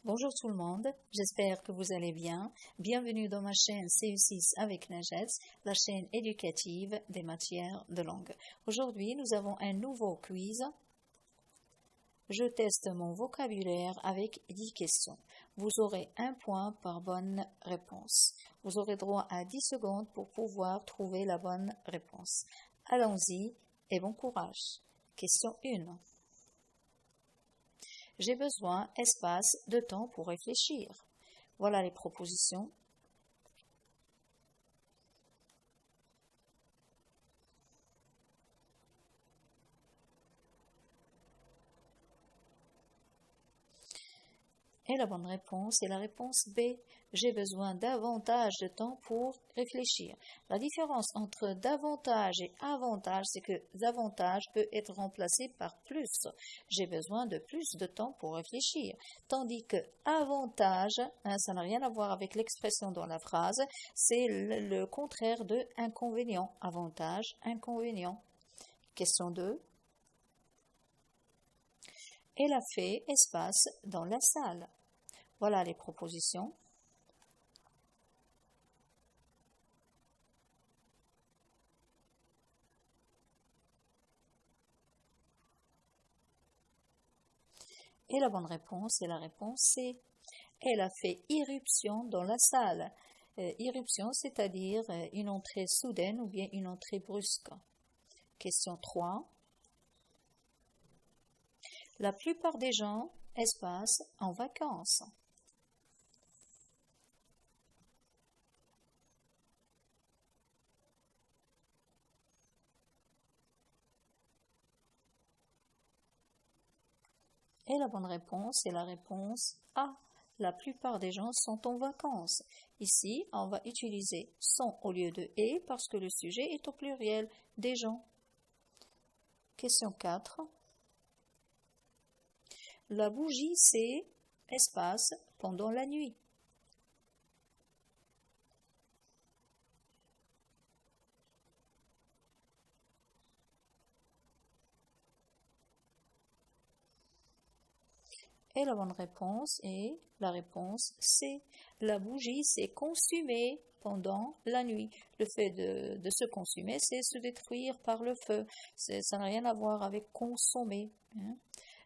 Bonjour tout le monde, j'espère que vous allez bien. Bienvenue dans ma chaîne CU6 avec Najat, la chaîne éducative des matières de langue. Aujourd'hui, nous avons un nouveau quiz. Je teste mon vocabulaire avec 10 questions. Vous aurez un point par bonne réponse. Vous aurez droit à 10 secondes pour pouvoir trouver la bonne réponse. Allons-y et bon courage. Question 1. J'ai besoin espace de temps pour réfléchir. Voilà les propositions. Et la bonne réponse est la réponse B. J'ai besoin davantage de temps pour réfléchir. La différence entre davantage et avantage, c'est que davantage peut être remplacé par plus. J'ai besoin de plus de temps pour réfléchir. Tandis que avantage, ça n'a rien à voir avec l'expression dans la phrase, c'est le contraire de inconvénient. Avantage, inconvénient. Question 2. Elle a fait espace dans la salle. Voilà les propositions. Et la bonne réponse est la réponse C. Elle a fait irruption dans la salle. Irruption, c'est-à-dire une entrée soudaine ou bien une entrée brusque. Question 3. La plupart des gens espace en vacances. Et la bonne réponse est la réponse A. La plupart des gens sont en vacances. Ici, on va utiliser sont au lieu de et parce que le sujet est au pluriel des gens. Question 4. La bougie, c'est espace pendant la nuit. Et la bonne réponse est la réponse C. La bougie, c'est consumé pendant la nuit. Le fait de se consumer, c'est se détruire par le feu. Ça n'a rien à voir avec consommer.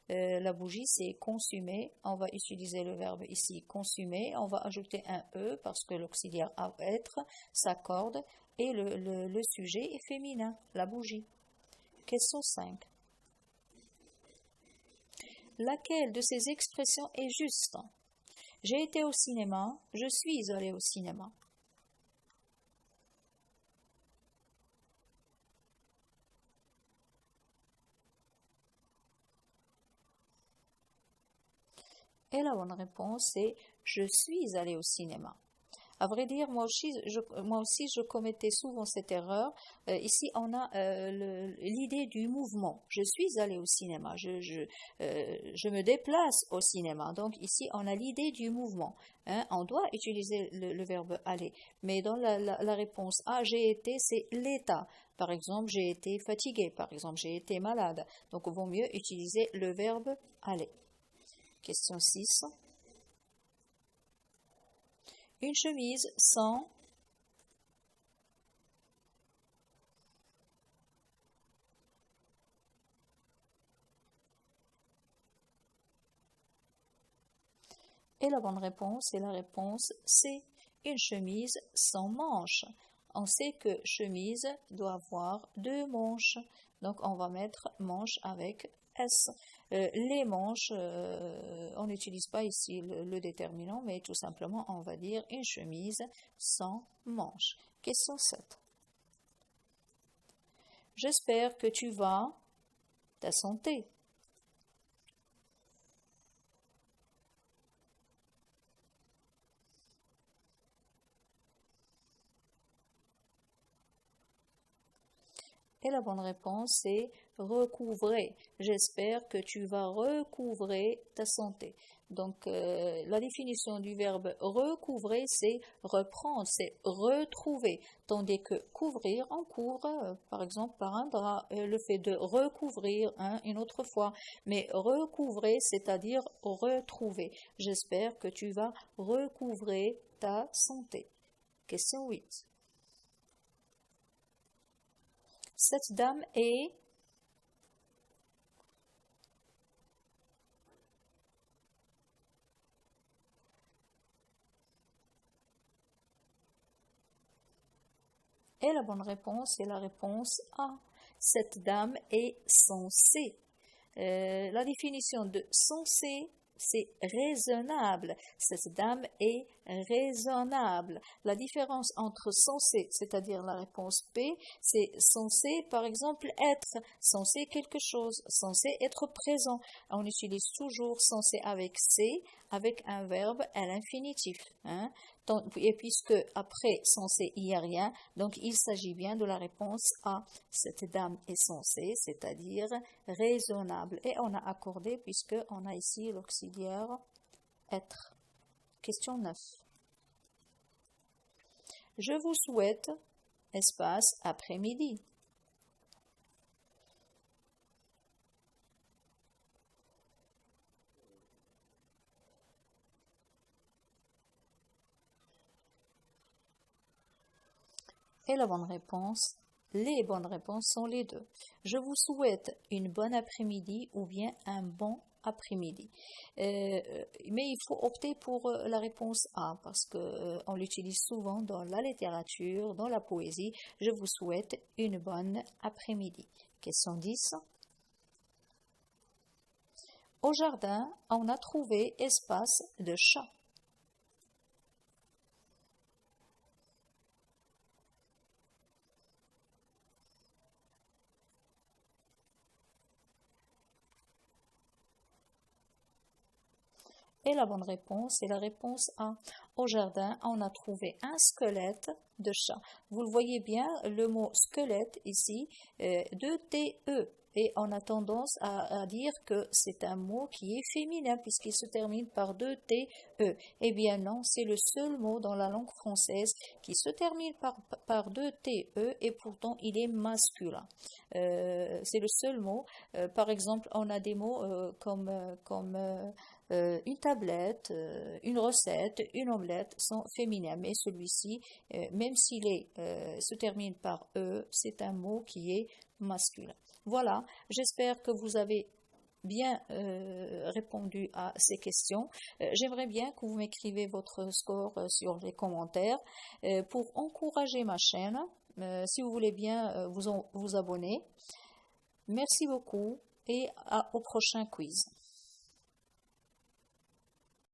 La bougie, c'est consumer. On va utiliser le verbe ici consumer. On va ajouter un E parce que l'auxiliaire à être s'accorde et le sujet est féminin, la bougie. Question 5. Laquelle de ces expressions est juste? J'ai été au cinéma, je suis allé au cinéma. Et la bonne réponse est je suis allé au cinéma. À vrai dire, moi aussi, je commettais souvent cette erreur. Ici, on a l'idée du mouvement. Je suis allé au cinéma. Je me déplace au cinéma. Donc ici, on a l'idée du mouvement. On doit utiliser le verbe aller. Mais dans la réponse A, j'ai été, c'est l'état. Par exemple, j'ai été fatigué. Par exemple, j'ai été malade. Donc, il vaut mieux utiliser le verbe aller. Question 6. Une chemise sans et la bonne réponse est la réponse C. Une chemise sans manches. On sait que chemise doit avoir deux manches. Donc on va mettre manche avec S. Les manches, on n'utilise pas ici le déterminant, mais tout simplement on va dire une chemise sans manches. Question 7. J'espère que tu vas ta santé. Et la bonne réponse est recouvrer. J'espère que tu vas recouvrer ta santé. Donc, la définition du verbe recouvrer, c'est reprendre, c'est retrouver. Tandis que couvrir, on couvre, par exemple, par un drap, le fait de recouvrir une autre fois. Mais recouvrer, c'est-à-dire retrouver. J'espère que tu vas recouvrer ta santé. Question 8. Cette dame est... Et la bonne réponse est la réponse A. Cette dame est censée. La définition de censé, c'est raisonnable. Cette dame est raisonnable. La différence entre censé, c'est-à-dire la réponse P, c'est censé, par exemple, être, censé quelque chose, censé être présent. On utilise toujours censé avec C, avec un verbe à l'infinitif. Et puisque après censé, il n'y a rien, donc il s'agit bien de la réponse A. Cette dame est censée, c'est-à-dire raisonnable. Et on a accordé puisque on a ici l'auxiliaire être. Question 9. Je vous souhaite, espace, après-midi. Et la bonne réponse, les bonnes réponses sont les deux. Je vous souhaite une bonne après-midi ou bien un bon après-midi. Mais il faut opter pour la réponse A parce qu'on l'utilise souvent dans la littérature, dans la poésie. Je vous souhaite une bonne après-midi. Question 10. Au jardin, on a trouvé espace de chat. Et la bonne réponse est la réponse A. Au jardin, on a trouvé un squelette de chat. Vous le voyez bien, le mot squelette ici, 2 T-E. Et on a tendance à dire que c'est un mot qui est féminin puisqu'il se termine par 2 T-E. Eh bien non, c'est le seul mot dans la langue française qui se termine par 2 T-E et pourtant il est masculin. C'est le seul mot. Par exemple, on a des mots comme une tablette, une recette, une omelette sont féminins. Mais celui-ci, même s'il se termine par E, c'est un mot qui est masculin. Voilà, j'espère que vous avez bien répondu à ces questions. J'aimerais bien que vous m'écrivez votre score sur les commentaires pour encourager ma chaîne. Si vous voulez bien vous abonner. Merci beaucoup et au prochain quiz.